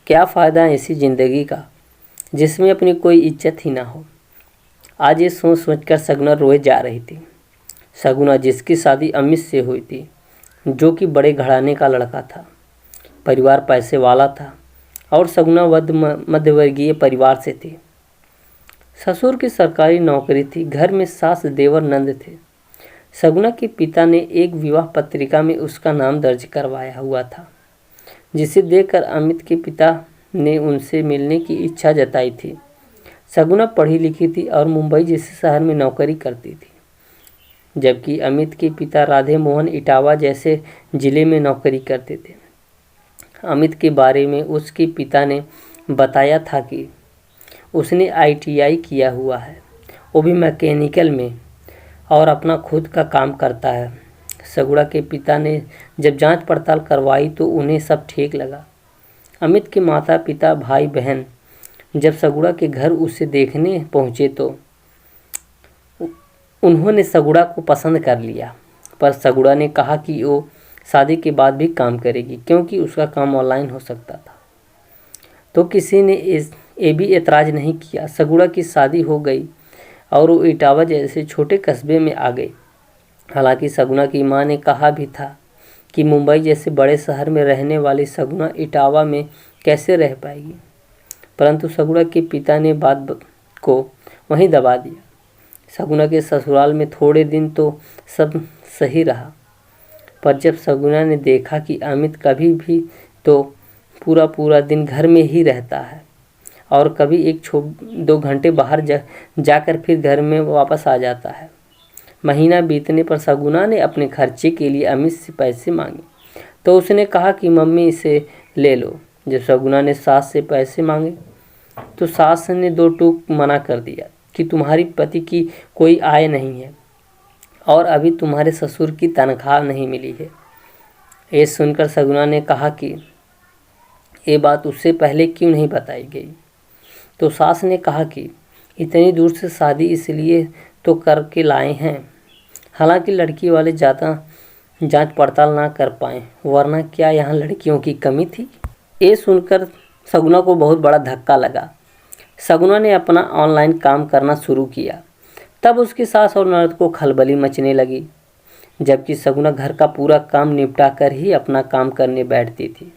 क्या फ़ायदा ऐसी ज़िंदगी का जिसमें अपनी कोई इज्जत ही ना हो। आज ये सोच सोच कर सगुना रोए जा रही थी। सगुना जिसकी शादी अमित से हुई थी, जो कि बड़े घराने का लड़का था, परिवार पैसे वाला था और सगुना मध्यवर्गीय परिवार से थी। ससुर की सरकारी नौकरी थी, घर में सास देवर नंद थे। सगुना के पिता ने एक विवाह पत्रिका में उसका नाम दर्ज करवाया हुआ था, जिसे देखकर अमित के पिता ने उनसे मिलने की इच्छा जताई थी। सगुना पढ़ी लिखी थी और मुंबई जैसे शहर में नौकरी करती थी, जबकि अमित के पिता राधे मोहन इटावा जैसे ज़िले में नौकरी करते थे। अमित के बारे में उसके पिता ने बताया था कि उसने ITI किया हुआ है, वो भी मैकेनिकल में, और अपना खुद का काम करता है। सगुना के पिता ने जब जांच पड़ताल करवाई तो उन्हें सब ठीक लगा। अमित के माता पिता भाई बहन जब सगुना के घर उसे देखने पहुंचे तो उन्होंने सगुना को पसंद कर लिया, पर सगुना ने कहा कि वो शादी के बाद भी काम करेगी क्योंकि उसका काम ऑनलाइन हो सकता था। तो किसी ने ये भी एतराज़ नहीं किया। सगुना की शादी हो गई और वो इटावा जैसे छोटे कस्बे में आ गई। हालांकि सगुना की मां ने कहा भी था कि मुंबई जैसे बड़े शहर में रहने वाली सगुना इटावा में कैसे रह पाएगी, परंतु सगुना के पिता ने बात को वहीं दबा दिया। सगुना के ससुराल में थोड़े दिन तो सब सही रहा, पर जब सगुना ने देखा कि अमित कभी भी तो पूरा दिन घर में ही रहता है और कभी 1-2 घंटे बाहर जाकर फिर घर में वापस आ जाता है। महीना बीतने पर सगुना ने अपने खर्चे के लिए अमित से पैसे मांगे तो उसने कहा कि मम्मी इसे ले लो। जब सगुना ने सास से पैसे मांगे तो सास ने 2 टूक मना कर दिया कि तुम्हारी पति की कोई आय नहीं है और अभी तुम्हारे ससुर की तनख्वाह नहीं मिली है। ये सुनकर सगुना ने कहा कि ये बात उससे पहले क्यों नहीं बताई गई। तो सास ने कहा कि इतनी दूर से शादी इसलिए तो करके लाए हैं, हालांकि लड़की वाले ज़्यादा जांच पड़ताल ना कर पाए, वरना क्या यहाँ लड़कियों की कमी थी। ये सुनकर सगुना को बहुत बड़ा धक्का लगा। सगुना ने अपना ऑनलाइन काम करना शुरू किया। तब उसकी सास और ननद को खलबली मचने लगी, जबकि सगुना घर का पूरा काम निपटा कर ही अपना काम करने बैठती थी।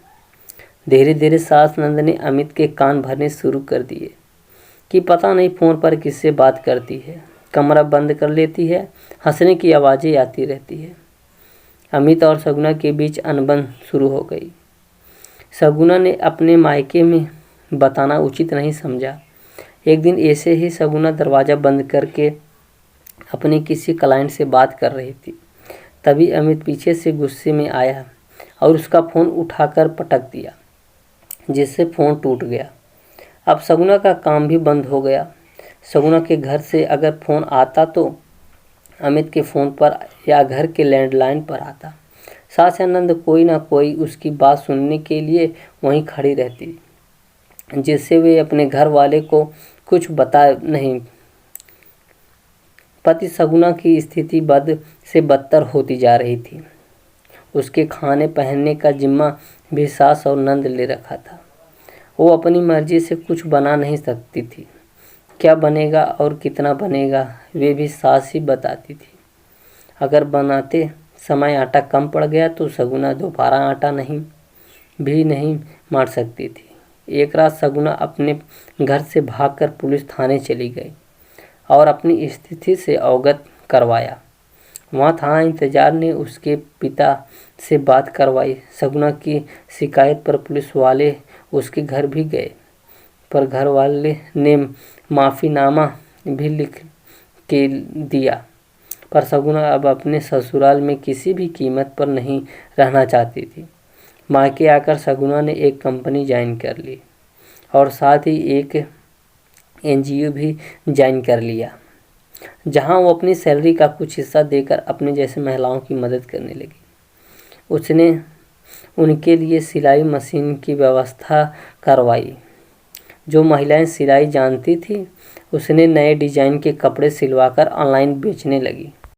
धीरे धीरे सास नंद ने अमित के कान भरने शुरू कर दिए कि पता नहीं फ़ोन पर किससे बात करती है, कमरा बंद कर लेती है, हंसने की आवाज़ें आती रहती है। अमित और सगुना के बीच अनबन शुरू हो गई। सगुना ने अपने मायके में बताना उचित नहीं समझा। एक दिन ऐसे ही सगुना दरवाज़ा बंद करके अपने किसी क्लाइंट से बात कर रही थी। तभी अमित पीछे से गुस्से में आया और उसका फ़ोन उठाकर पटक दिया, जिससे फ़ोन टूट गया। अब सगुना का काम भी बंद हो गया। सगुना के घर से अगर फ़ोन आता तो अमित के फ़ोन पर या घर के लैंडलाइन पर आता। सास या नंद कोई ना कोई उसकी बात सुनने के लिए वहीं खड़ी रहती, जिससे वे अपने घर वाले को कुछ बता नहीं। पति सगुना की स्थिति बद से बदतर होती जा रही थी। उसके खाने पहनने का जिम्मा भी सास और नंद ले रखा था। वो अपनी मर्जी से कुछ बना नहीं सकती थी। क्या बनेगा और कितना बनेगा वे भी सास ही बताती थी। अगर बनाते समय आटा कम पड़ गया तो सगुना दोबारा आटा भी नहीं मार सकती थी। एक रात सगुना अपने घर से भागकर पुलिस थाने चली गई और अपनी स्थिति से अवगत करवाया। वहाँ थाना इंतजार ने उसके पिता से बात करवाई। सगुना की शिकायत पर पुलिस वाले उसके घर भी गए, पर घर वाले ने माफ़ीनामा भी लिख के दिया। पर सगुना अब अपने ससुराल में किसी भी कीमत पर नहीं रहना चाहती थी। मायके आकर सगुना ने एक कंपनी ज्वाइन कर ली और साथ ही एक NGO भी ज्वाइन कर लिया, जहां वो अपनी सैलरी का कुछ हिस्सा देकर अपने जैसे महिलाओं की मदद करने लगी। उसने उनके लिए सिलाई मशीन की व्यवस्था करवाई। जो महिलाएं सिलाई जानती थी, उसने नए डिज़ाइन के कपड़े सिलवाकर ऑनलाइन बेचने लगी।